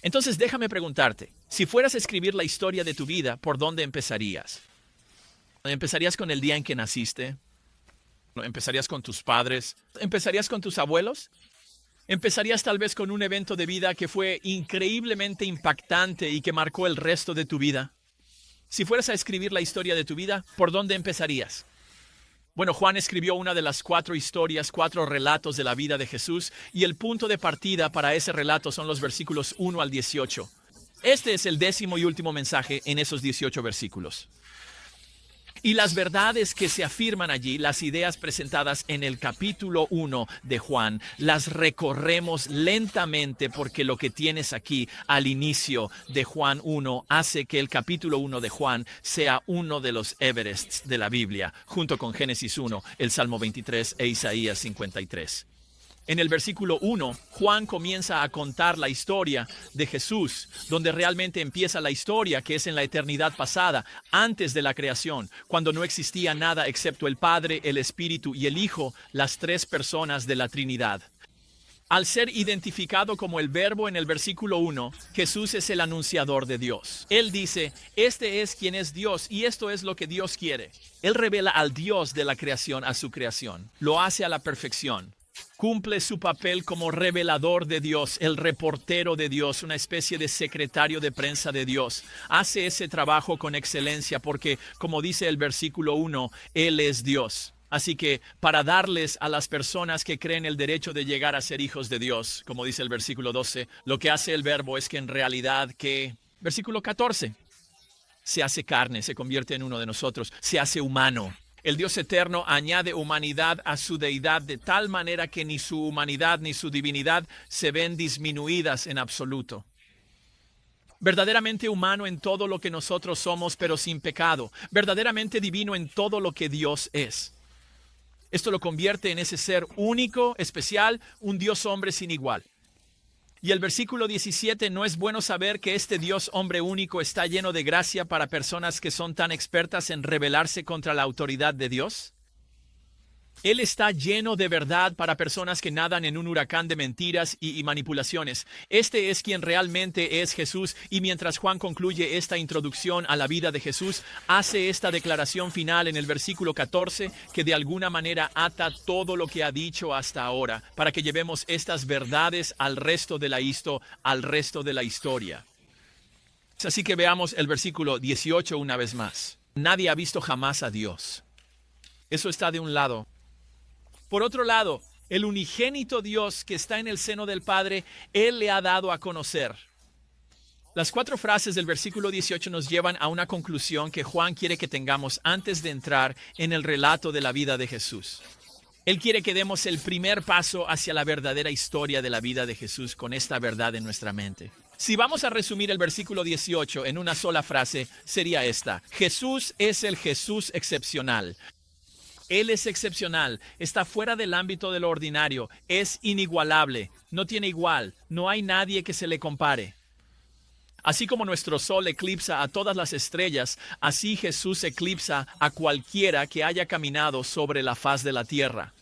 Entonces déjame preguntarte, si fueras a escribir la historia de tu vida, ¿por dónde empezarías? ¿Empezarías con el día en que naciste? ¿Empezarías con tus padres? ¿Empezarías con tus abuelos? ¿Empezarías tal vez con un evento de vida que fue increíblemente impactante y que marcó el resto de tu vida? Si fueras a escribir la historia de tu vida, ¿por dónde empezarías? Bueno, Juan escribió una de las 4 historias, 4 relatos de la vida de Jesús, y el punto de partida para ese relato son los versículos 1 al 18. Este es el 10º y último mensaje en esos 18 versículos. Y las verdades que se afirman allí, las ideas presentadas en el capítulo 1 de Juan, las recorremos lentamente porque lo que tienes aquí al inicio de Juan 1 hace que el capítulo 1 de Juan sea uno de los Everests de la Biblia, junto con Génesis 1, el Salmo 23 e Isaías 53. En el versículo 1, Juan comienza a contar la historia de Jesús, donde realmente empieza la historia que es en la eternidad pasada, antes de la creación, cuando no existía nada excepto el Padre, el Espíritu y el Hijo, las 3 personas de la Trinidad. Al ser identificado como el Verbo en el versículo 1, Jesús es el anunciador de Dios. Él dice, este es quien es Dios y esto es lo que Dios quiere. Él revela al Dios de la creación a su creación. Lo hace a la perfección. Cumple su papel como revelador de Dios, el reportero de Dios, una especie de secretario de prensa de Dios. Hace ese trabajo con excelencia porque, como dice el versículo 1, Él es Dios. Así que para darles a las personas que creen el derecho de llegar a ser hijos de Dios, como dice el versículo 12, lo que hace el Verbo es que en realidad versículo 14, se hace carne, se convierte en uno de nosotros, se hace humano. El Dios eterno añade humanidad a su deidad de tal manera que ni su humanidad ni su divinidad se ven disminuidas en absoluto. Verdaderamente humano en todo lo que nosotros somos, pero sin pecado. Verdaderamente divino en todo lo que Dios es. Esto lo convierte en ese ser único, especial, un Dios hombre sin igual. Y el versículo 17, ¿no es bueno saber que este Dios hombre único está lleno de gracia para personas que son tan expertas en rebelarse contra la autoridad de Dios? Él está lleno de verdad para personas que nadan en un huracán de mentiras y manipulaciones. Este es quien realmente es Jesús, y mientras Juan concluye esta introducción a la vida de Jesús, hace esta declaración final en el versículo 14 que de alguna manera ata todo lo que ha dicho hasta ahora, para que llevemos estas verdades al resto de la historia. Así que veamos el versículo 18 una vez más. Nadie ha visto jamás a Dios. Eso está de un lado. Por otro lado, el unigénito Dios que está en el seno del Padre, Él le ha dado a conocer. Las 4 frases del versículo 18 nos llevan a una conclusión que Juan quiere que tengamos antes de entrar en el relato de la vida de Jesús. Él quiere que demos el primer paso hacia la verdadera historia de la vida de Jesús con esta verdad en nuestra mente. Si vamos a resumir el versículo 18 en una sola frase, sería esta: Jesús es el Jesús excepcional. Él es excepcional, está fuera del ámbito de lo ordinario, es inigualable, no tiene igual, no hay nadie que se le compare. Así como nuestro sol eclipsa a todas las estrellas, así Jesús eclipsa a cualquiera que haya caminado sobre la faz de la tierra.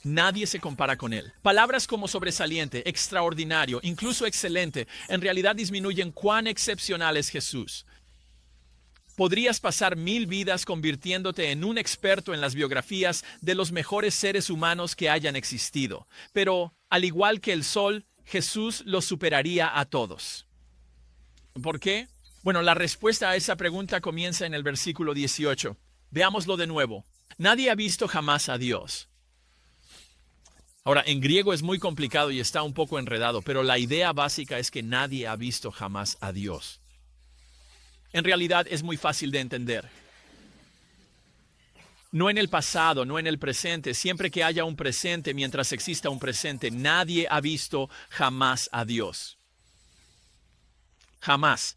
Nadie se compara con él. Palabras como sobresaliente, extraordinario, incluso excelente, en realidad disminuyen cuán excepcional es Jesús. Podrías pasar 1000 vidas convirtiéndote en un experto en las biografías de los mejores seres humanos que hayan existido. Pero, al igual que el sol, Jesús los superaría a todos. ¿Por qué? Bueno, la respuesta a esa pregunta comienza en el versículo 18. Veámoslo de nuevo. Nadie ha visto jamás a Dios. Ahora, en griego es muy complicado y está un poco enredado, pero la idea básica es que nadie ha visto jamás a Dios. En realidad es muy fácil de entender. No en el pasado, no en el presente. Siempre que haya un presente, mientras exista un presente, nadie ha visto jamás a Dios. Jamás.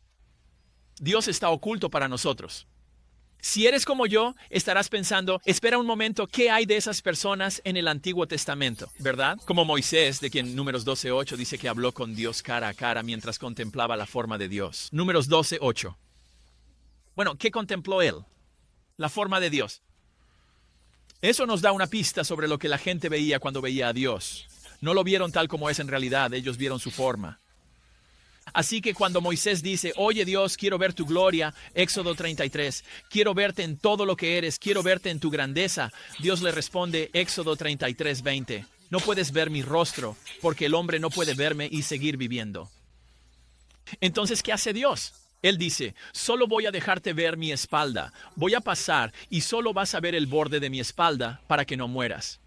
Dios está oculto para nosotros. Si eres como yo, estarás pensando, espera un momento, ¿qué hay de esas personas en el Antiguo Testamento? ¿Verdad? Como Moisés, de quien Números 12:8 dice que habló con Dios cara a cara mientras contemplaba la forma de Dios. Números 12:8. Bueno, ¿qué contempló él? La forma de Dios. Eso nos da una pista sobre lo que la gente veía cuando veía a Dios. No lo vieron tal como es en realidad, ellos vieron su forma. Así que cuando Moisés dice, oye Dios, quiero ver tu gloria, Éxodo 33, quiero verte en todo lo que eres, quiero verte en tu grandeza, Dios le responde, Éxodo 33, 20, no puedes ver mi rostro, porque el hombre no puede verme y seguir viviendo. Entonces, ¿qué hace Dios? Él dice, solo voy a dejarte ver mi espalda, voy a pasar y solo vas a ver el borde de mi espalda para que no mueras.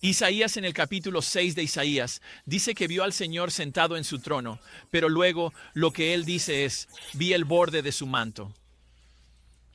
Isaías en el capítulo 6 de Isaías dice que vio al Señor sentado en su trono, pero luego lo que él dice es, vi el borde de su manto.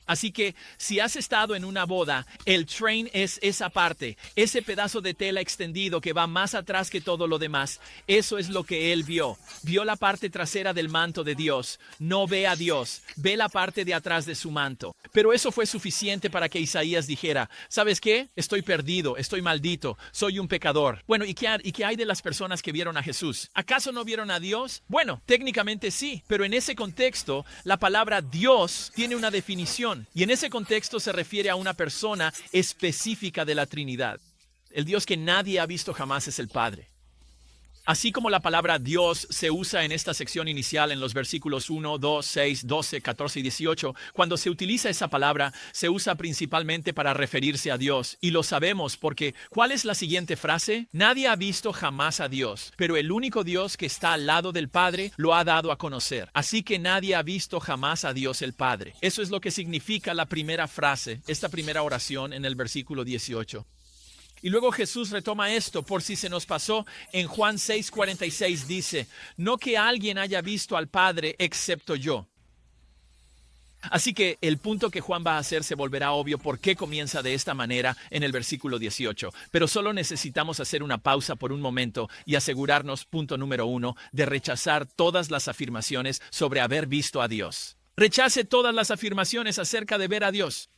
Así que si has estado en una boda, el train es esa parte, ese pedazo de tela extendido que va más atrás que todo lo demás. Eso es lo que él vio. Vio la parte trasera del manto de Dios. No ve a Dios, ve la parte de atrás de su manto. Pero eso fue suficiente para que Isaías dijera, ¿sabes qué? Estoy perdido, estoy maldito, soy un pecador. Bueno, ¿y qué hay de las personas que vieron a Jesús? ¿Acaso no vieron a Dios? Bueno, técnicamente sí, pero en ese contexto, la palabra Dios tiene una definición. Y en ese contexto se refiere a una persona específica de la Trinidad. El Dios que nadie ha visto jamás es el Padre. Así como la palabra Dios se usa en esta sección inicial en los versículos 1, 2, 6, 12, 14 y 18, cuando se utiliza esa palabra, se usa principalmente para referirse a Dios. Y lo sabemos porque, ¿cuál es la siguiente frase? Nadie ha visto jamás a Dios, pero el único Dios que está al lado del Padre lo ha dado a conocer. Así que nadie ha visto jamás a Dios el Padre. Eso es lo que significa la primera frase, esta primera oración en el versículo 18. Y luego Jesús retoma esto, por si se nos pasó, en Juan 6:46 dice, no que alguien haya visto al Padre excepto yo. Así que el punto que Juan va a hacer se volverá obvio por qué comienza de esta manera en el versículo 18. Pero solo necesitamos hacer una pausa por un momento y asegurarnos, punto número 1, de rechazar todas las afirmaciones sobre haber visto a Dios. Rechace todas las afirmaciones acerca de ver a Dios.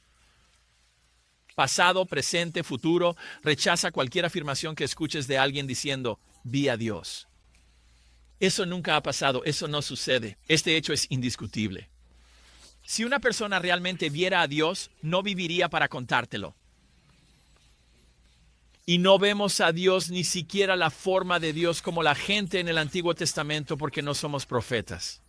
Pasado, presente, futuro, rechaza cualquier afirmación que escuches de alguien diciendo, vi a Dios. Eso nunca ha pasado, eso no sucede. Este hecho es indiscutible. Si una persona realmente viera a Dios, no viviría para contártelo. Y no vemos a Dios, ni siquiera la forma de Dios como la gente en el Antiguo Testamento porque no somos profetas.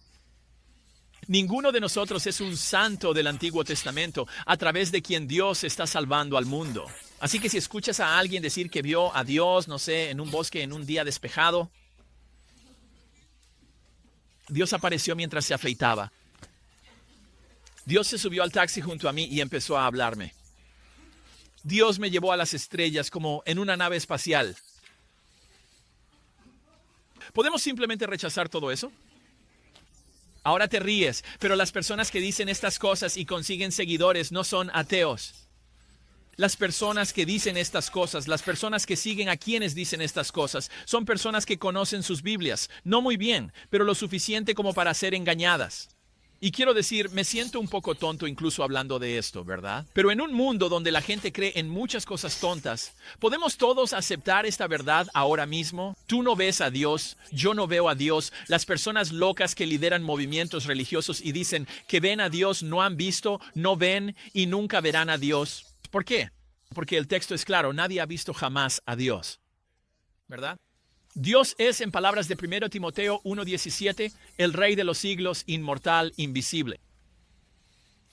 Ninguno de nosotros es un santo del Antiguo Testamento a través de quien Dios está salvando al mundo. Así que si escuchas a alguien decir que vio a Dios, no sé, en un bosque en un día despejado, Dios apareció mientras se afeitaba. Dios se subió al taxi junto a mí y empezó a hablarme. Dios me llevó a las estrellas como en una nave espacial. ¿Podemos simplemente rechazar todo eso? Ahora te ríes, pero las personas que dicen estas cosas y consiguen seguidores no son ateos. Las personas que dicen estas cosas, las personas que siguen a quienes dicen estas cosas, son personas que conocen sus Biblias, no muy bien, pero lo suficiente como para ser engañadas. Y quiero decir, me siento un poco tonto incluso hablando de esto, ¿verdad? Pero en un mundo donde la gente cree en muchas cosas tontas, ¿podemos todos aceptar esta verdad ahora mismo? Tú no ves a Dios, yo no veo a Dios. Las personas locas que lideran movimientos religiosos y dicen que ven a Dios no han visto, no ven y nunca verán a Dios. ¿Por qué? Porque el texto es claro, nadie ha visto jamás a Dios, ¿verdad? Dios es, en palabras de 1 Timoteo 1:17, el Rey de los siglos, inmortal, invisible.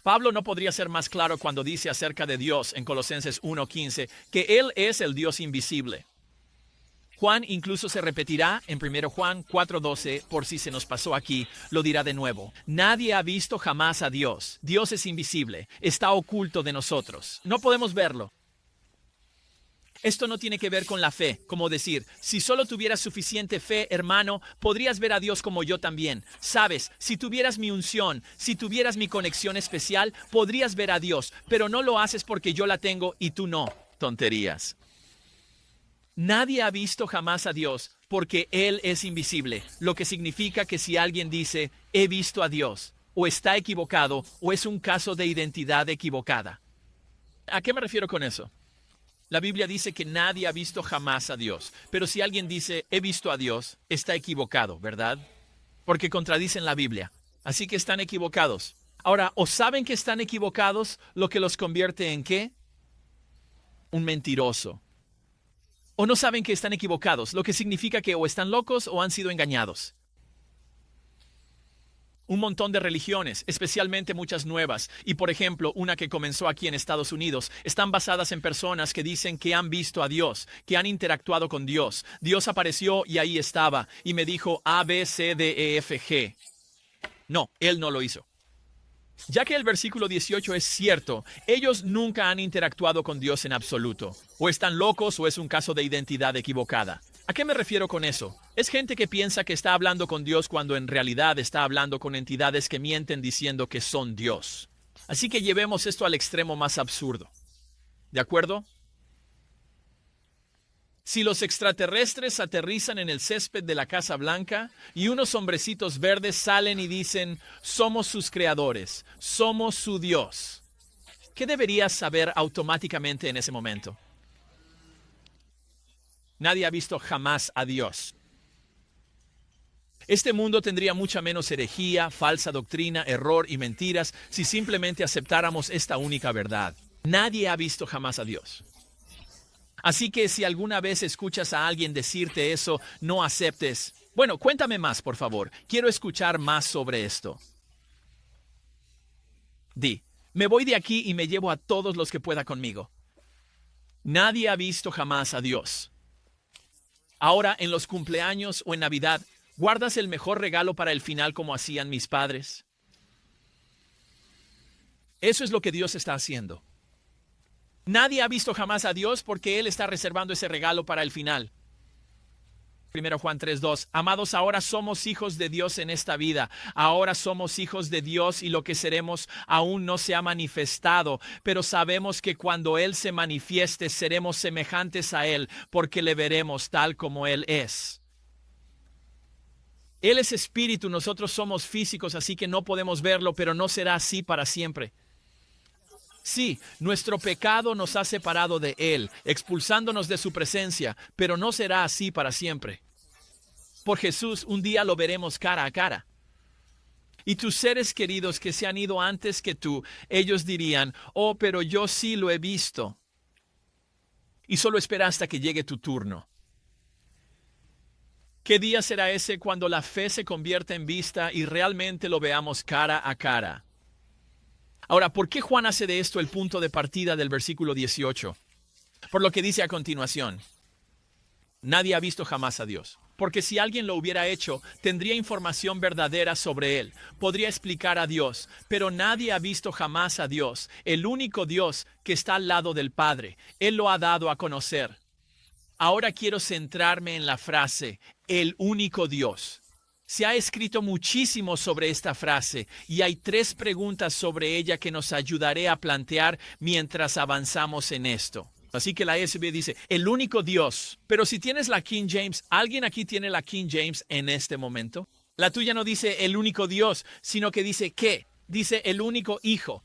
Pablo no podría ser más claro cuando dice acerca de Dios en Colosenses 1:15 que Él es el Dios invisible. Juan incluso se repetirá en 1 Juan 4:12, por si se nos pasó aquí, lo dirá de nuevo. Nadie ha visto jamás a Dios. Dios es invisible, está oculto de nosotros. No podemos verlo. Esto no tiene que ver con la fe, como decir, si solo tuvieras suficiente fe, hermano, podrías ver a Dios como yo también. Sabes, si tuvieras mi unción, si tuvieras mi conexión especial, podrías ver a Dios, pero no lo haces porque yo la tengo y tú no. Tonterías. Nadie ha visto jamás a Dios porque Él es invisible, lo que significa que si alguien dice, he visto a Dios, o está equivocado, o es un caso de identidad equivocada. ¿A qué me refiero con eso? La Biblia dice que nadie ha visto jamás a Dios. Pero si alguien dice, he visto a Dios, está equivocado, ¿verdad? Porque contradicen la Biblia. Así que están equivocados. Ahora, ¿o saben que están equivocados lo que los convierte en qué? Un mentiroso. O no saben que están equivocados, lo que significa que o están locos o han sido engañados. Un montón de religiones, especialmente muchas nuevas, y por ejemplo, una que comenzó aquí en Estados Unidos, están basadas en personas que dicen que han visto a Dios, que han interactuado con Dios. Dios apareció y ahí estaba, y me dijo A, B, C, D, E, F, G. No, él no lo hizo. Ya que el versículo 18 es cierto, ellos nunca han interactuado con Dios en absoluto. O están locos o es un caso de identidad equivocada. ¿A qué me refiero con eso? Es gente que piensa que está hablando con Dios cuando en realidad está hablando con entidades que mienten diciendo que son Dios. Así que llevemos esto al extremo más absurdo. ¿De acuerdo? Si los extraterrestres aterrizan en el césped de la Casa Blanca y unos hombrecitos verdes salen y dicen, somos sus creadores, somos su Dios, ¿qué deberías saber automáticamente en ese momento? Nadie ha visto jamás a Dios. Este mundo tendría mucha menos herejía, falsa doctrina, error y mentiras si simplemente aceptáramos esta única verdad. Nadie ha visto jamás a Dios. Así que si alguna vez escuchas a alguien decirte eso, no aceptes. Bueno, cuéntame más, por favor. Quiero escuchar más sobre esto. Di, me voy de aquí y me llevo a todos los que pueda conmigo. Nadie ha visto jamás a Dios. Ahora, en los cumpleaños o en Navidad, ¿guardas el mejor regalo para el final como hacían mis padres? Eso es lo que Dios está haciendo. Nadie ha visto jamás a Dios porque Él está reservando ese regalo para el final. 1 Juan 3:2. Amados, ahora somos hijos de Dios en esta vida. Ahora somos hijos de Dios y lo que seremos aún no se ha manifestado. Pero sabemos que cuando Él se manifieste seremos semejantes a Él porque le veremos tal como Él es. Él es espíritu, nosotros somos físicos, así que no podemos verlo, pero no será así para siempre. Sí, nuestro pecado nos ha separado de Él, expulsándonos de su presencia, pero no será así para siempre. Por Jesús, un día lo veremos cara a cara. Y tus seres queridos que se han ido antes que tú, ellos dirían, oh, pero yo sí lo he visto. Y solo espera hasta que llegue tu turno. ¿Qué día será ese cuando la fe se convierta en vista y realmente lo veamos cara a cara? Ahora, ¿por qué Juan hace de esto el punto de partida del versículo 18? Por lo que dice a continuación. Nadie ha visto jamás a Dios. Porque si alguien lo hubiera hecho, tendría información verdadera sobre Él. Podría explicar a Dios. Pero nadie ha visto jamás a Dios. El único Dios que está al lado del Padre. Él lo ha dado a conocer. Ahora quiero centrarme en la frase, el único Dios. Se ha escrito muchísimo sobre esta frase y hay 3 preguntas sobre ella que nos ayudaré a plantear mientras avanzamos en esto. Así que la ESV dice, el único Dios. Pero si tienes la King James, ¿alguien aquí tiene la King James en este momento? La tuya no dice el único Dios, sino que dice ¿qué? Dice el único Hijo.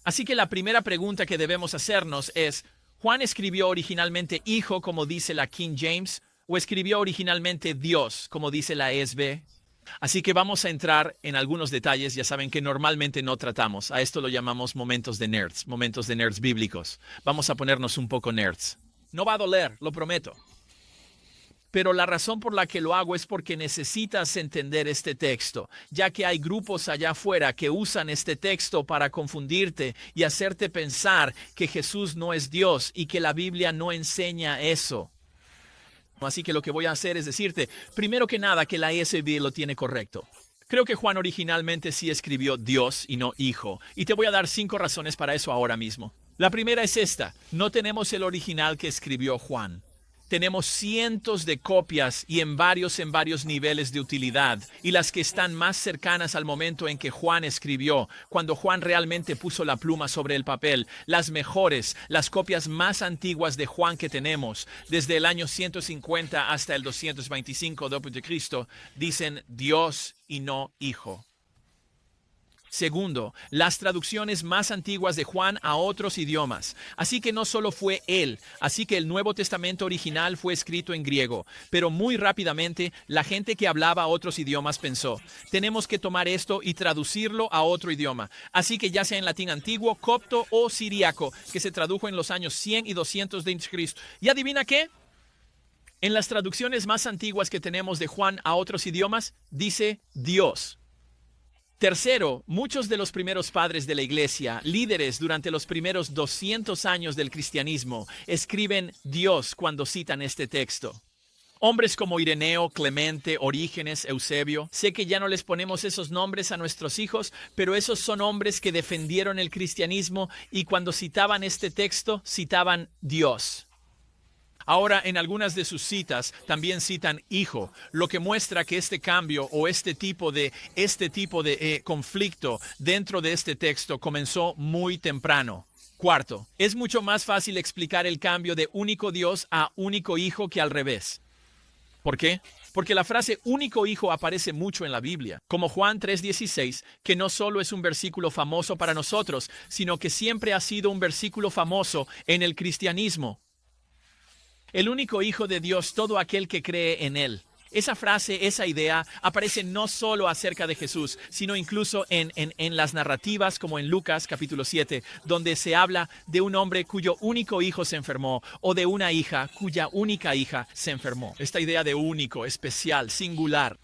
Así que la primera pregunta que debemos hacernos es, ¿Juan escribió originalmente Hijo como dice la King James? ¿O escribió originalmente Dios, como dice la ESV? Así que vamos a entrar en algunos detalles, ya saben que normalmente no tratamos. A esto lo llamamos momentos de nerds bíblicos. Vamos a ponernos un poco nerds. No va a doler, lo prometo. Pero la razón por la que lo hago es porque necesitas entender este texto, ya que hay grupos allá afuera que usan este texto para confundirte y hacerte pensar que Jesús no es Dios y que la Biblia no enseña eso. Así que lo que voy a hacer es decirte, primero que nada, que la ESV lo tiene correcto. Creo que Juan originalmente sí escribió Dios y no Hijo. Y te voy a dar 5 razones para eso ahora mismo. La primera es esta. No tenemos el original que escribió Juan. Tenemos cientos de copias y en varios niveles de utilidad. Y las que están más cercanas al momento en que Juan escribió, cuando Juan realmente puso la pluma sobre el papel, las mejores, las copias más antiguas de Juan que tenemos, desde el año 150 hasta el 225 d.C., dicen Dios y no Hijo. Segundo, las traducciones más antiguas de Juan a otros idiomas. Así que no solo fue él, así que el Nuevo Testamento original fue escrito en griego. Pero muy rápidamente, la gente que hablaba otros idiomas pensó, tenemos que tomar esto y traducirlo a otro idioma. Así que ya sea en latín antiguo, copto o siríaco, que se tradujo en los años 100 y 200 de Cristo. ¿Y adivina qué? En las traducciones más antiguas que tenemos de Juan a otros idiomas, dice Dios. Tercero, muchos de los primeros padres de la iglesia, líderes durante los primeros 200 años del cristianismo, escriben Dios cuando citan este texto. Hombres como Ireneo, Clemente, Orígenes, Eusebio. Sé que ya no les ponemos esos nombres a nuestros hijos, pero esos son hombres que defendieron el cristianismo y cuando citaban este texto, citaban Dios. Ahora, en algunas de sus citas también citan hijo, lo que muestra que este cambio o este tipo de conflicto dentro de este texto comenzó muy temprano. Cuarto, es mucho más fácil explicar el cambio de único Dios a único hijo que al revés. ¿Por qué? Porque la frase único hijo aparece mucho en la Biblia, como Juan 3:16, que no solo es un versículo famoso para nosotros, sino que siempre ha sido un versículo famoso en el cristianismo. El único Hijo de Dios, todo aquel que cree en Él. Esa frase, esa idea, aparece no solo acerca de Jesús, sino incluso en las narrativas como en Lucas capítulo 7, donde se habla de un hombre cuyo único hijo se enfermó, o de una hija cuya única hija se enfermó. Esta idea de único, especial, singular.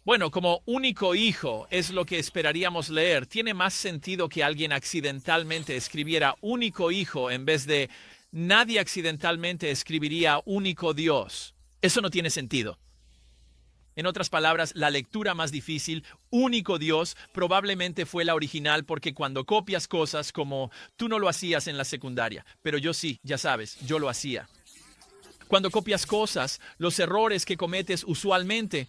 Bueno, como único hijo es lo que esperaríamos leer. Tiene más sentido que alguien accidentalmente escribiera único hijo en vez de nadie accidentalmente escribiría único Dios. Eso no tiene sentido. En otras palabras, la lectura más difícil, único Dios, probablemente fue la original porque cuando copias cosas como tú no lo hacías en la secundaria, pero yo sí, ya sabes, yo lo hacía. Cuando copias cosas, los errores que cometes usualmente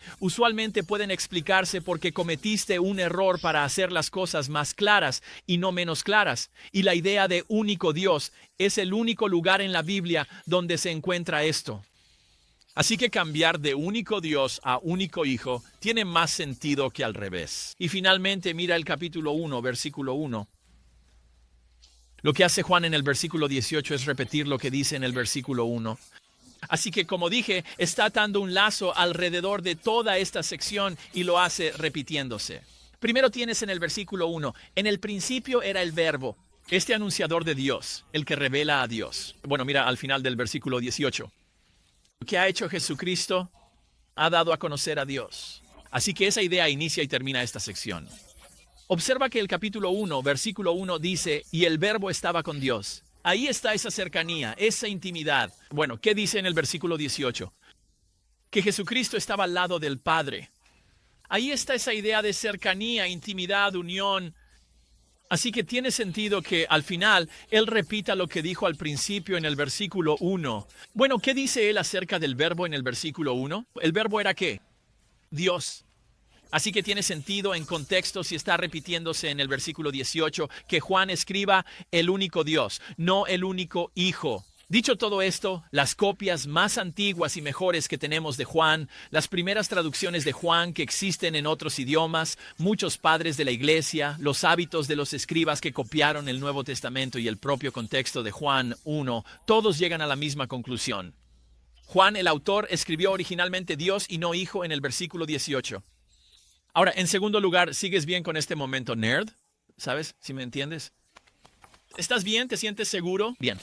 pueden explicarse porque cometiste un error para hacer las cosas más claras y no menos claras. Y la idea de único Dios es el único lugar en la Biblia donde se encuentra esto. Así que cambiar de único Dios a único Hijo tiene más sentido que al revés. Y finalmente mira el capítulo 1, versículo 1. Lo que hace Juan en el versículo 18 es repetir lo que dice en el versículo 1. Así que, como dije, está atando un lazo alrededor de toda esta sección y lo hace repitiéndose. Primero tienes en el versículo 1, en el principio era el Verbo, este anunciador de Dios, el que revela a Dios. Bueno, mira al final del versículo 18. Lo que ha hecho Jesucristo ha dado a conocer a Dios. Así que esa idea inicia y termina esta sección. Observa que el capítulo 1, versículo 1 dice, y el Verbo estaba con Dios. Ahí está esa cercanía, esa intimidad. Bueno, ¿qué dice en el versículo 18? Que Jesucristo estaba al lado del Padre. Ahí está esa idea de cercanía, intimidad, unión. Así que tiene sentido que al final Él repita lo que dijo al principio en el versículo 1. Bueno, ¿qué dice Él acerca del Verbo en el versículo 1? ¿El Verbo era qué? Dios. Así que tiene sentido en contexto si está repitiéndose en el versículo 18 que Juan escriba el único Dios, no el único Hijo. Dicho todo esto, las copias más antiguas y mejores que tenemos de Juan, las primeras traducciones de Juan que existen en otros idiomas, muchos padres de la iglesia, los hábitos de los escribas que copiaron el Nuevo Testamento y el propio contexto de Juan 1, todos llegan a la misma conclusión. Juan, el autor, escribió originalmente Dios y no Hijo en el versículo 18. Ahora, en segundo lugar, ¿sigues bien con este momento nerd? ¿Sabes? ¿Si me entiendes? ¿Estás bien? ¿Te sientes seguro? Bien.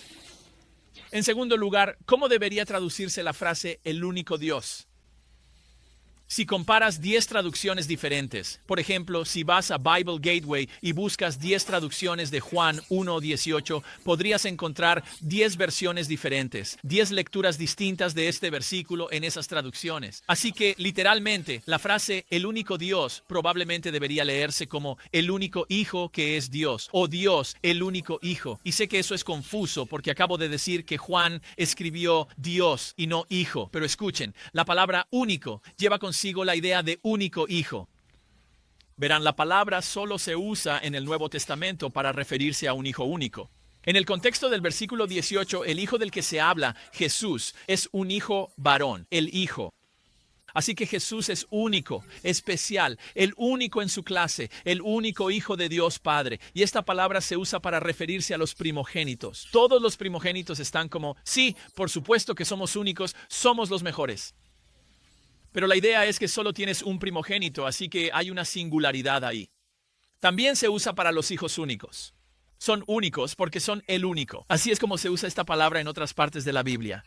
En segundo lugar, ¿cómo debería traducirse la frase el único Dios? Si comparas 10 traducciones diferentes, por ejemplo, si vas a Bible Gateway y buscas 10 traducciones de Juan 1:18, podrías encontrar 10 versiones diferentes, 10 lecturas distintas de este versículo en esas traducciones. Así que, literalmente, la frase el único Dios probablemente debería leerse como el único Hijo que es Dios, o Dios, el único Hijo. Y sé que eso es confuso porque acabo de decir que Juan escribió Dios y no Hijo, pero escuchen, la palabra único lleva consigo la idea de único hijo. Verán, la palabra solo se usa en el Nuevo Testamento para referirse a un hijo único. En el contexto del versículo 18, el hijo del que se habla, Jesús, es un hijo varón, el hijo. Así que Jesús es único, especial, el único en su clase, el único Hijo de Dios Padre. Y esta palabra se usa para referirse a los primogénitos. Todos los primogénitos están como, sí, por supuesto que somos únicos, somos los mejores. Pero la idea es que solo tienes un primogénito, así que hay una singularidad ahí. También se usa para los hijos únicos. Son únicos porque son el único. Así es como se usa esta palabra en otras partes de la Biblia.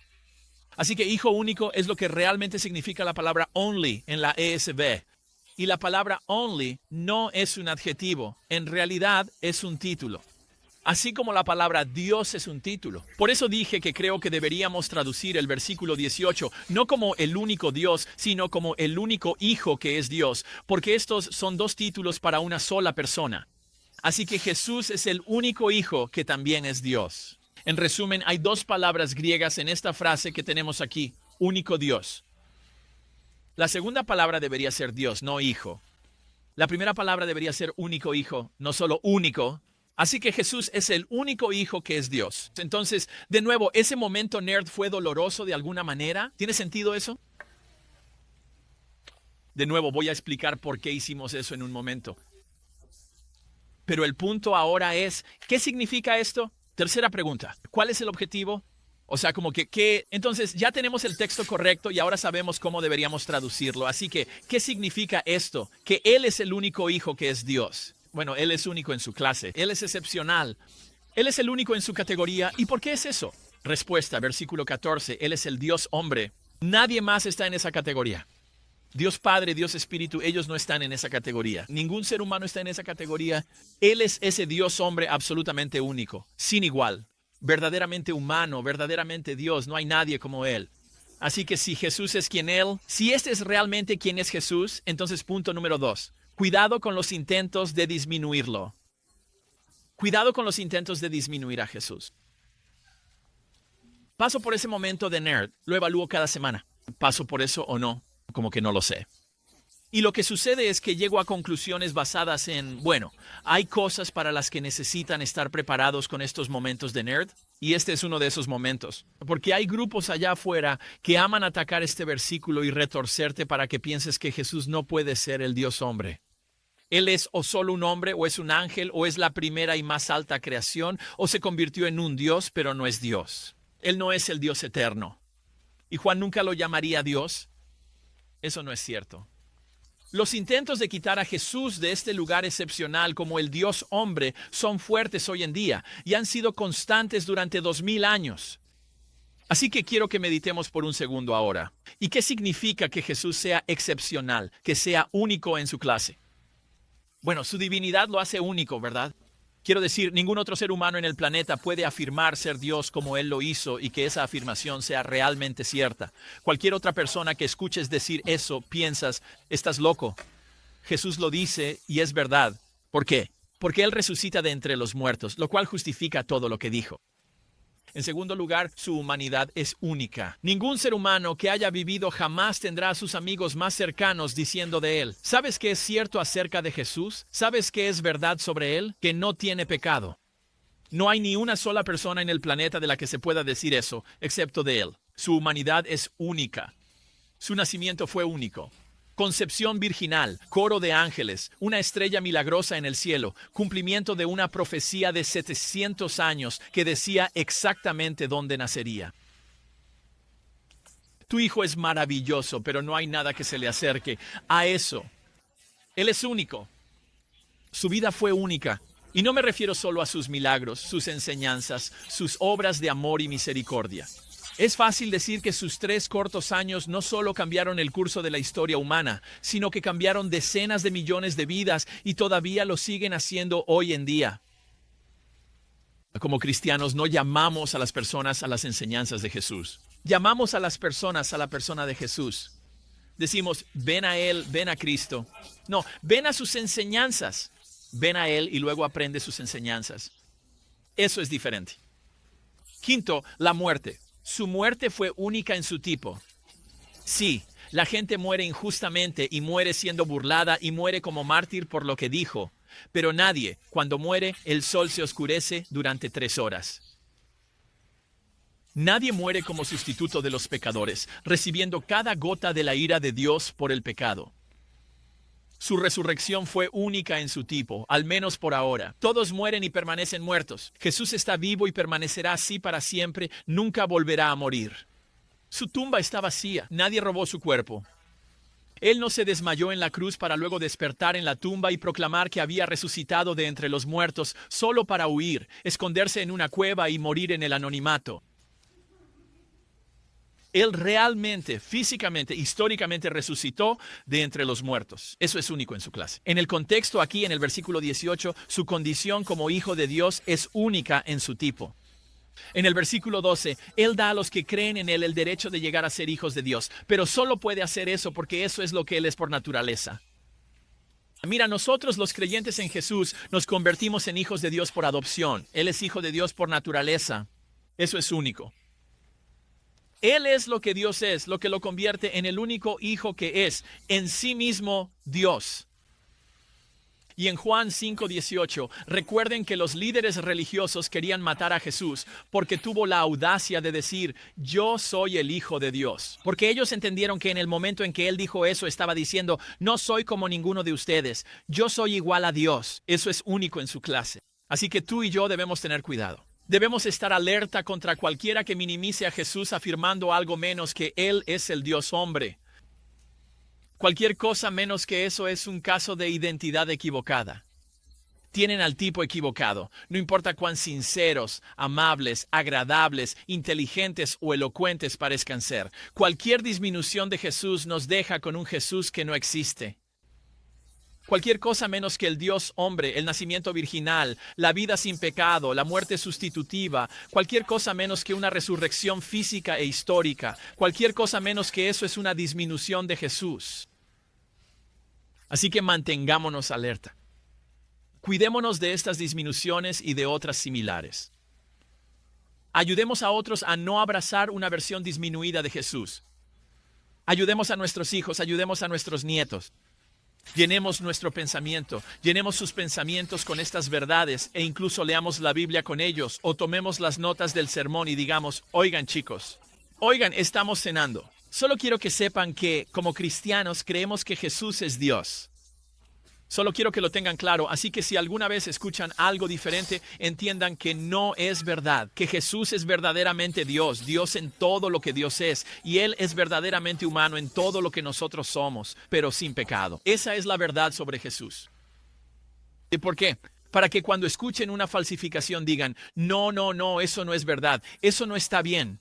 Así que hijo único es lo que realmente significa la palabra only en la ESV. Y la palabra only no es un adjetivo, en realidad es un título. Así como la palabra Dios es un título. Por eso dije que creo que deberíamos traducir el versículo 18, no como el único Dios, sino como el único Hijo que es Dios, porque estos son dos títulos para una sola persona. Así que Jesús es el único Hijo que también es Dios. En resumen, hay dos palabras griegas en esta frase que tenemos aquí, único Dios. La segunda palabra debería ser Dios, no hijo. La primera palabra debería ser único hijo, no solo único. Así que Jesús es el único hijo que es Dios. Entonces, de nuevo, ¿ese momento nerd fue doloroso de alguna manera? ¿Tiene sentido eso? De nuevo, voy a explicar por qué hicimos eso en un momento. Pero el punto ahora es, ¿qué significa esto? Tercera pregunta, ¿cuál es el objetivo? O sea, como que entonces ya tenemos el texto correcto y ahora sabemos cómo deberíamos traducirlo. Así que, ¿qué significa esto? Que Él es el único hijo que es Dios. Bueno, Él es único en su clase. Él es excepcional. Él es el único en su categoría. ¿Y por qué es eso? Respuesta, versículo 14. Él es el Dios hombre. Nadie más está en esa categoría. Dios Padre, Dios Espíritu, ellos no están en esa categoría. Ningún ser humano está en esa categoría. Él es ese Dios hombre absolutamente único, sin igual. Verdaderamente humano, verdaderamente Dios, no hay nadie como Él. Así que si Jesús es quien Él, si este es realmente quien es Jesús, entonces punto número 2. Cuidado con los intentos de disminuirlo. Cuidado con los intentos de disminuir a Jesús. Paso por ese momento de nerd, lo evalúo cada semana. ¿Paso por eso o no? Como que no lo sé. Y lo que sucede es que llego a conclusiones basadas en, bueno, hay cosas para las que necesitan estar preparados con estos momentos de nerd, y este es uno de esos momentos. Porque hay grupos allá afuera que aman atacar este versículo y retorcerte para que pienses que Jesús no puede ser el Dios hombre. Él es o solo un hombre, o es un ángel, o es la primera y más alta creación, o se convirtió en un Dios, pero no es Dios. Él no es el Dios eterno. ¿Y Juan nunca lo llamaría Dios? Eso no es cierto. Los intentos de quitar a Jesús de este lugar excepcional como el Dios hombre son fuertes hoy en día y han sido constantes durante 2000 años. Así que quiero que meditemos por un segundo ahora. ¿Y qué significa que Jesús sea excepcional, que sea único en su clase? Bueno, su divinidad lo hace único, ¿verdad? Quiero decir, ningún otro ser humano en el planeta puede afirmar ser Dios como Él lo hizo y que esa afirmación sea realmente cierta. Cualquier otra persona que escuches decir eso, piensas, estás loco. Jesús lo dice y es verdad. ¿Por qué? Porque Él resucita de entre los muertos, lo cual justifica todo lo que dijo. En segundo lugar, su humanidad es única. Ningún ser humano que haya vivido jamás tendrá a sus amigos más cercanos diciendo de él. ¿Sabes qué es cierto acerca de Jesús? ¿Sabes qué es verdad sobre él? Que no tiene pecado. No hay ni una sola persona en el planeta de la que se pueda decir eso, excepto de él. Su humanidad es única. Su nacimiento fue único. Concepción virginal, coro de ángeles, una estrella milagrosa en el cielo, cumplimiento de una profecía de 700 años que decía exactamente dónde nacería. Tu hijo es maravilloso, pero no hay nada que se le acerque a eso. Él es único. Su vida fue única. Y no me refiero solo a sus milagros, sus enseñanzas, sus obras de amor y misericordia. Es fácil decir que sus 3 cortos años no solo cambiaron el curso de la historia humana, sino que cambiaron decenas de millones de vidas y todavía lo siguen haciendo hoy en día. Como cristianos no llamamos a las personas a las enseñanzas de Jesús. Llamamos a las personas a la persona de Jesús. Decimos, ven a Él, ven a Cristo. No, ven a sus enseñanzas. Ven a Él y luego aprende sus enseñanzas. Eso es diferente. Quinto, la muerte. Su muerte fue única en su tipo. Sí, la gente muere injustamente y muere siendo burlada y muere como mártir por lo que dijo. Pero nadie, cuando muere, el sol se oscurece durante 3 horas. Nadie muere como sustituto de los pecadores, recibiendo cada gota de la ira de Dios por el pecado. Su resurrección fue única en su tipo, al menos por ahora. Todos mueren y permanecen muertos. Jesús está vivo y permanecerá así para siempre, nunca volverá a morir. Su tumba está vacía, nadie robó su cuerpo. Él no se desmayó en la cruz para luego despertar en la tumba y proclamar que había resucitado de entre los muertos, solo para huir, esconderse en una cueva y morir en el anonimato. Él realmente, físicamente, históricamente resucitó de entre los muertos. Eso es único en su clase. En el contexto aquí, en el versículo 18, su condición como hijo de Dios es única en su tipo. En el versículo 12, Él da a los que creen en Él el derecho de llegar a ser hijos de Dios, pero solo puede hacer eso porque eso es lo que Él es por naturaleza. Mira, nosotros los creyentes en Jesús nos convertimos en hijos de Dios por adopción. Él es hijo de Dios por naturaleza. Eso es único. Él es lo que Dios es, lo que lo convierte en el único hijo que es, en sí mismo Dios. Y en Juan 5:18, recuerden que los líderes religiosos querían matar a Jesús porque tuvo la audacia de decir, yo soy el Hijo de Dios. Porque ellos entendieron que en el momento en que él dijo eso, estaba diciendo, no soy como ninguno de ustedes, yo soy igual a Dios. Eso es único en su clase. Así que tú y yo debemos tener cuidado. Debemos estar alerta contra cualquiera que minimice a Jesús afirmando algo menos que Él es el Dios hombre. Cualquier cosa menos que eso es un caso de identidad equivocada. Tienen al tipo equivocado, no importa cuán sinceros, amables, agradables, inteligentes o elocuentes parezcan ser. Cualquier disminución de Jesús nos deja con un Jesús que no existe. Cualquier cosa menos que el Dios hombre, el nacimiento virginal, la vida sin pecado, la muerte sustitutiva, cualquier cosa menos que una resurrección física e histórica, cualquier cosa menos que eso es una disminución de Jesús. Así que mantengámonos alerta. Cuidémonos de estas disminuciones y de otras similares. Ayudemos a otros a no abrazar una versión disminuida de Jesús. Ayudemos a nuestros hijos, ayudemos a nuestros nietos. Llenemos nuestro pensamiento, llenemos sus pensamientos con estas verdades e incluso leamos la Biblia con ellos o tomemos las notas del sermón y digamos, oigan chicos, oigan, estamos cenando. Solo quiero que sepan que como cristianos creemos que Jesús es Dios. Solo quiero que lo tengan claro, así que si alguna vez escuchan algo diferente, entiendan que no es verdad, que Jesús es verdaderamente Dios, Dios en todo lo que Dios es, y Él es verdaderamente humano en todo lo que nosotros somos, pero sin pecado. Esa es la verdad sobre Jesús. ¿Y por qué? Para que cuando escuchen una falsificación digan, no, eso no es verdad, eso no está bien.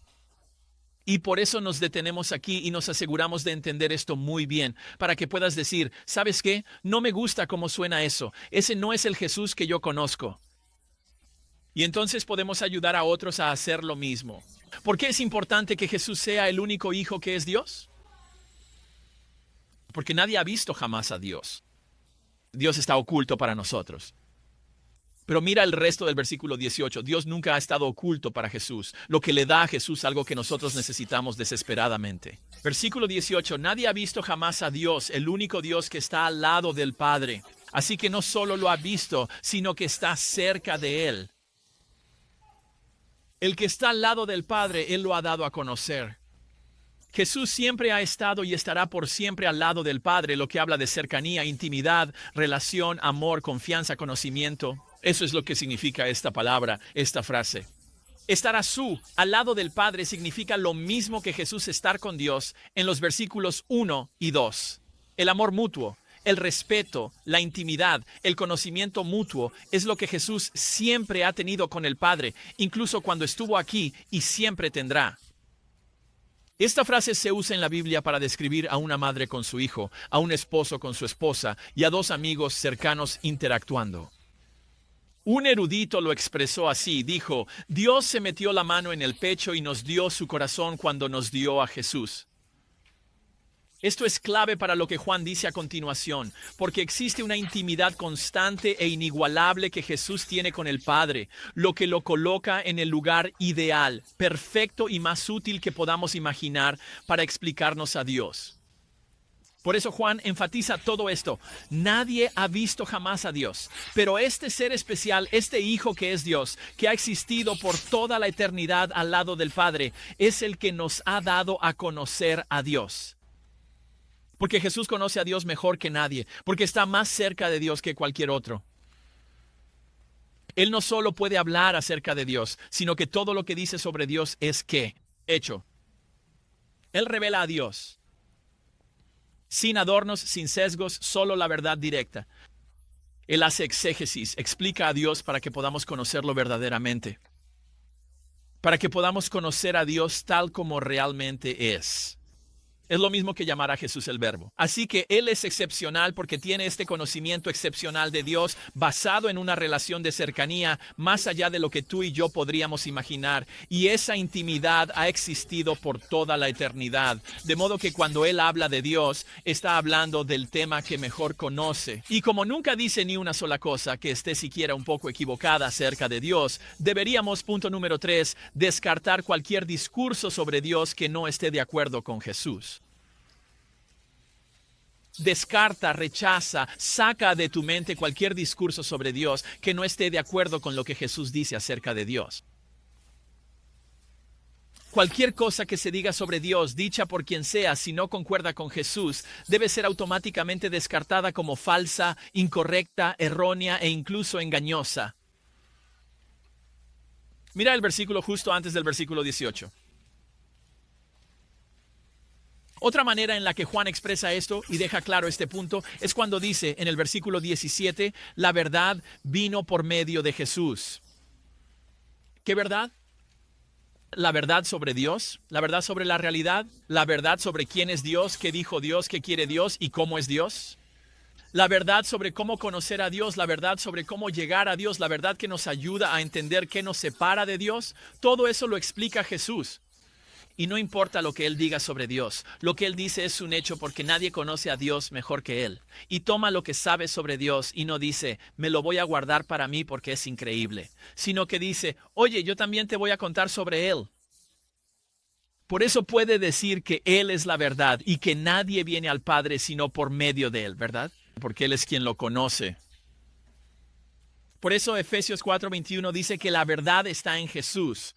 Y por eso nos detenemos aquí y nos aseguramos de entender esto muy bien, para que puedas decir, ¿sabes qué? No me gusta cómo suena eso. Ese no es el Jesús que yo conozco. Y entonces podemos ayudar a otros a hacer lo mismo. ¿Por qué es importante que Jesús sea el único hijo que es Dios? Porque nadie ha visto jamás a Dios. Dios está oculto para nosotros. Pero mira el resto del versículo 18. Dios nunca ha estado oculto para Jesús, lo que le da a Jesús algo que nosotros necesitamos desesperadamente. Versículo 18. Nadie ha visto jamás a Dios, el único Dios que está al lado del Padre. Así que no solo lo ha visto, sino que está cerca de Él. El que está al lado del Padre, Él lo ha dado a conocer. Jesús siempre ha estado y estará por siempre al lado del Padre, lo que habla de cercanía, intimidad, relación, amor, confianza, conocimiento. Eso es lo que significa esta palabra, esta frase. Estar al lado del Padre significa lo mismo que Jesús estar con Dios en los versículos 1 y 2. El amor mutuo, el respeto, la intimidad, el conocimiento mutuo es lo que Jesús siempre ha tenido con el Padre, incluso cuando estuvo aquí y siempre tendrá. Esta frase se usa en la Biblia para describir a una madre con su hijo, a un esposo con su esposa y a dos amigos cercanos interactuando. Un erudito lo expresó así, dijo, Dios se metió la mano en el pecho y nos dio su corazón cuando nos dio a Jesús. Esto es clave para lo que Juan dice a continuación, porque existe una intimidad constante e inigualable que Jesús tiene con el Padre, lo que lo coloca en el lugar ideal, perfecto y más útil que podamos imaginar para explicarnos a Dios. Por eso Juan enfatiza todo esto. Nadie ha visto jamás a Dios, pero este ser especial, este Hijo que es Dios, que ha existido por toda la eternidad al lado del Padre, es el que nos ha dado a conocer a Dios. Porque Jesús conoce a Dios mejor que nadie, porque está más cerca de Dios que cualquier otro. Él no solo puede hablar acerca de Dios, sino que todo lo que dice sobre Dios es ¿qué? Hecho. Él revela a Dios. Sin adornos, sin sesgos, solo la verdad directa. Él hace exégesis, explica a Dios para que podamos conocerlo verdaderamente. para que podamos conocer a Dios tal como realmente es. Es lo mismo que llamar a Jesús el Verbo. Así que Él es excepcional porque tiene este conocimiento excepcional de Dios basado en una relación de cercanía más allá de lo que tú y yo podríamos imaginar. Y esa intimidad ha existido por toda la eternidad. De modo que cuando Él habla de Dios, está hablando del tema que mejor conoce. Y como nunca dice ni una sola cosa que esté siquiera un poco equivocada acerca de Dios, deberíamos, punto número 3, descartar cualquier discurso sobre Dios que no esté de acuerdo con Jesús. Descarta, rechaza, saca de tu mente cualquier discurso sobre Dios que no esté de acuerdo con lo que Jesús dice acerca de Dios. Cualquier cosa que se diga sobre Dios, dicha por quien sea, si no concuerda con Jesús, debe ser automáticamente descartada como falsa, incorrecta, errónea e incluso engañosa. Mira el versículo justo antes del versículo 18. Otra manera en la que Juan expresa esto y deja claro este punto es cuando dice en el versículo 17, la verdad vino por medio de Jesús. ¿Qué verdad? La verdad sobre Dios, la verdad sobre la realidad, la verdad sobre quién es Dios, qué dijo Dios, qué quiere Dios y cómo es Dios. La verdad sobre cómo conocer a Dios, la verdad sobre cómo llegar a Dios, la verdad que nos ayuda a entender qué nos separa de Dios. Todo eso lo explica Jesús. Y no importa lo que Él diga sobre Dios, lo que Él dice es un hecho porque nadie conoce a Dios mejor que Él. Y toma lo que sabe sobre Dios y no dice, me lo voy a guardar para mí porque es increíble, sino que dice, oye, yo también te voy a contar sobre Él. Por eso puede decir que Él es la verdad y que nadie viene al Padre sino por medio de Él, ¿verdad? Porque Él es quien lo conoce. Por eso Efesios 4:21 dice que la verdad está en Jesús.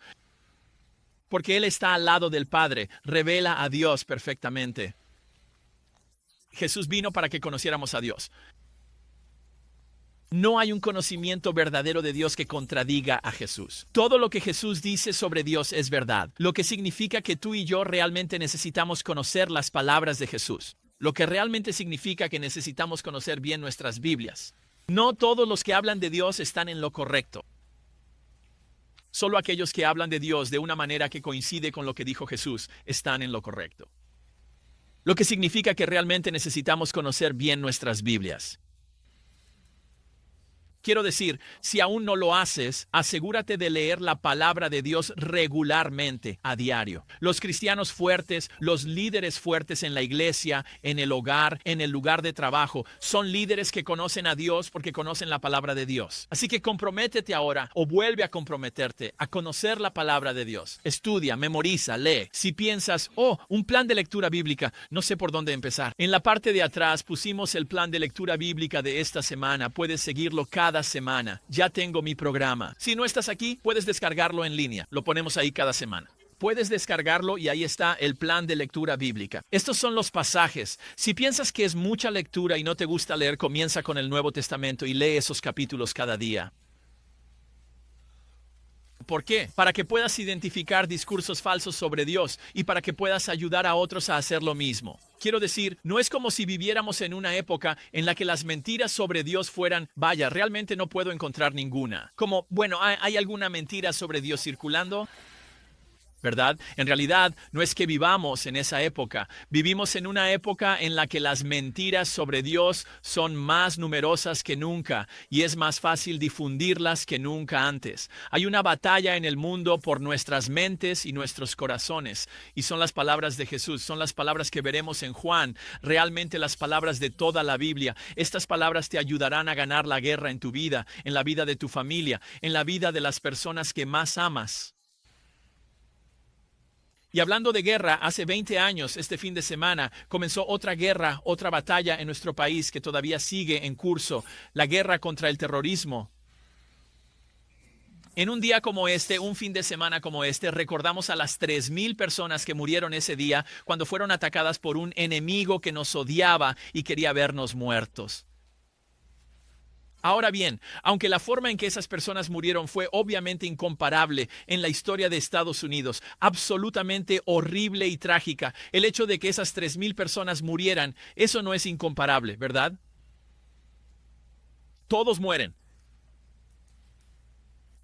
Porque Él está al lado del Padre, revela a Dios perfectamente. Jesús vino para que conociéramos a Dios. No hay un conocimiento verdadero de Dios que contradiga a Jesús. Todo lo que Jesús dice sobre Dios es verdad, lo que significa que tú y yo realmente necesitamos conocer las palabras de Jesús, lo que realmente significa que necesitamos conocer bien nuestras Biblias. No todos los que hablan de Dios están en lo correcto. Solo aquellos que hablan de Dios de una manera que coincide con lo que dijo Jesús están en lo correcto. Lo que significa que realmente necesitamos conocer bien nuestras Biblias. Quiero decir, si aún no lo haces, asegúrate de leer la palabra de Dios regularmente, a diario. Los cristianos fuertes, los líderes fuertes en la iglesia, en el hogar, en el lugar de trabajo, son líderes que conocen a Dios porque conocen la palabra de Dios. Así que comprométete ahora o vuelve a comprometerte a conocer la palabra de Dios. Estudia, memoriza, lee. Si piensas, un plan de lectura bíblica, no sé por dónde empezar. En la parte de atrás pusimos el plan de lectura bíblica de esta semana. Puedes seguirlo cada semana. Ya tengo mi programa. Si no estás aquí, puedes descargarlo en línea. Lo ponemos ahí cada semana. Puedes descargarlo y ahí está el plan de lectura bíblica. Estos son los pasajes. Si piensas que es mucha lectura y no te gusta leer, comienza con el Nuevo Testamento y lee esos capítulos cada día. ¿Por qué? Para que puedas identificar discursos falsos sobre Dios y para que puedas ayudar a otros a hacer lo mismo. Quiero decir, no es como si viviéramos en una época en la que las mentiras sobre Dios fueran, vaya, realmente no puedo encontrar ninguna. Como, bueno, ¿hay alguna mentira sobre Dios circulando? ¿Verdad? En realidad, no es que vivamos en esa época. Vivimos en una época en la que las mentiras sobre Dios son más numerosas que nunca y es más fácil difundirlas que nunca antes. Hay una batalla en el mundo por nuestras mentes y nuestros corazones. Y son las palabras de Jesús, son las palabras que veremos en Juan, realmente las palabras de toda la Biblia. Estas palabras te ayudarán a ganar la guerra en tu vida, en la vida de tu familia, en la vida de las personas que más amas. Y hablando de guerra, hace 20 años, este fin de semana, comenzó otra guerra, otra batalla en nuestro país que todavía sigue en curso, la guerra contra el terrorismo. En un día como este, un fin de semana como este, recordamos a las 3,000 personas que murieron ese día cuando fueron atacadas por un enemigo que nos odiaba y quería vernos muertos. Ahora bien, aunque la forma en que esas personas murieron fue obviamente incomparable en la historia de Estados Unidos, absolutamente horrible y trágica, el hecho de que esas 3,000 personas murieran, eso no es incomparable, ¿verdad? Todos mueren.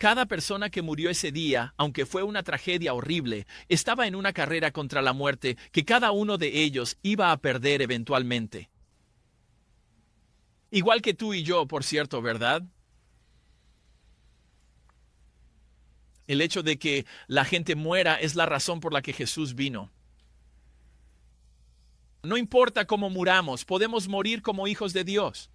Cada persona que murió ese día, aunque fue una tragedia horrible, estaba en una carrera contra la muerte que cada uno de ellos iba a perder eventualmente. Igual que tú y yo, por cierto, ¿verdad? El hecho de que la gente muera es la razón por la que Jesús vino. No importa cómo muramos, podemos morir como hijos de Dios.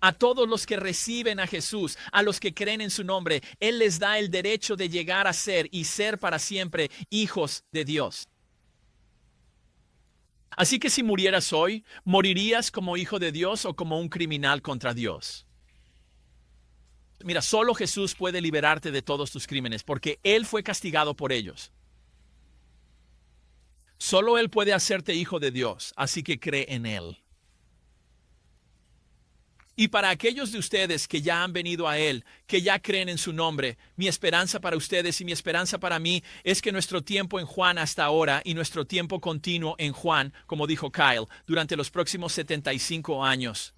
A todos los que reciben a Jesús, a los que creen en su nombre, Él les da el derecho de llegar a ser y ser para siempre hijos de Dios. Así que si murieras hoy, ¿morirías como hijo de Dios o como un criminal contra Dios? Mira, solo Jesús puede liberarte de todos tus crímenes, porque Él fue castigado por ellos. Solo Él puede hacerte hijo de Dios, así que cree en Él. Y para aquellos de ustedes que ya han venido a Él, que ya creen en su nombre, mi esperanza para ustedes y mi esperanza para mí es que nuestro tiempo en Juan hasta ahora y nuestro tiempo continuo en Juan, como dijo Kyle, durante los próximos 75 años,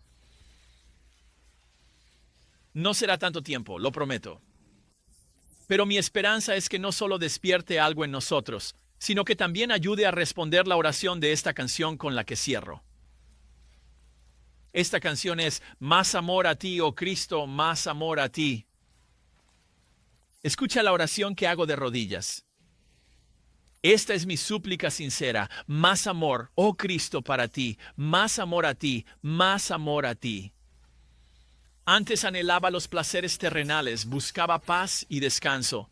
no será tanto tiempo, lo prometo. Pero mi esperanza es que no solo despierte algo en nosotros, sino que también ayude a responder la oración de esta canción con la que cierro. Esta canción es Más amor a ti, oh Cristo, más amor a ti. Escucha la oración que hago de rodillas. Esta es mi súplica sincera, más amor, oh Cristo, para ti, más amor a ti, más amor a ti. Antes anhelaba los placeres terrenales, buscaba paz y descanso.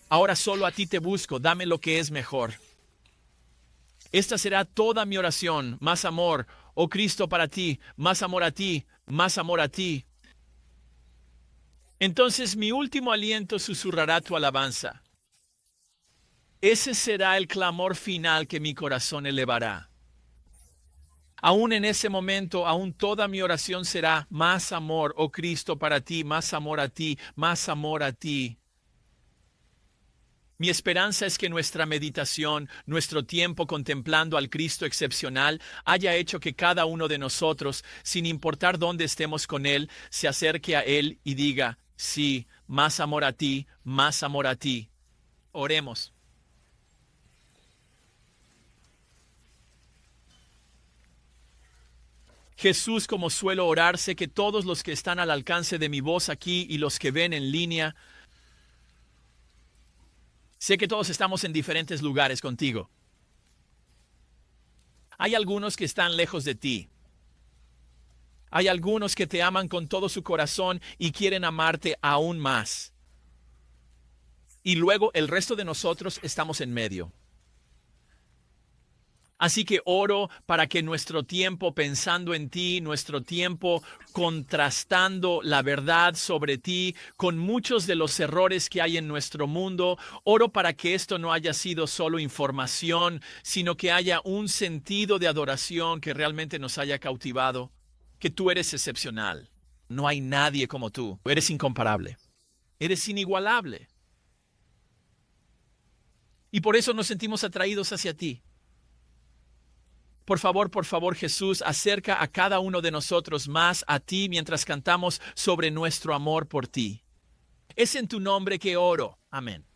Ahora solo a ti te busco, dame lo que es mejor. Esta será toda mi oración, más amor, oh Cristo, para ti, más amor a ti, más amor a ti. Entonces mi último aliento susurrará tu alabanza. Ese será el clamor final que mi corazón elevará. Aún en ese momento, aún toda mi oración será más amor, oh Cristo, para ti, más amor a ti, más amor a ti. Mi esperanza es que nuestra meditación, nuestro tiempo contemplando al Cristo excepcional, haya hecho que cada uno de nosotros, sin importar dónde estemos con Él, se acerque a Él y diga, sí, más amor a ti, más amor a ti. Oremos. Jesús, como suelo orar, sé que todos los que están al alcance de mi voz aquí y los que ven en línea, sé que todos estamos en diferentes lugares contigo. Hay algunos que están lejos de ti. Hay algunos que te aman con todo su corazón y quieren amarte aún más. Y luego el resto de nosotros estamos en medio. Así que oro para que nuestro tiempo pensando en ti, nuestro tiempo contrastando la verdad sobre ti con muchos de los errores que hay en nuestro mundo, oro para que esto no haya sido solo información, sino que haya un sentido de adoración que realmente nos haya cautivado, que tú eres excepcional. No hay nadie como tú. Eres incomparable. Eres inigualable. Y por eso nos sentimos atraídos hacia ti. Por favor, Jesús, acerca a cada uno de nosotros más a ti mientras cantamos sobre nuestro amor por ti. Es en tu nombre que oro. Amén.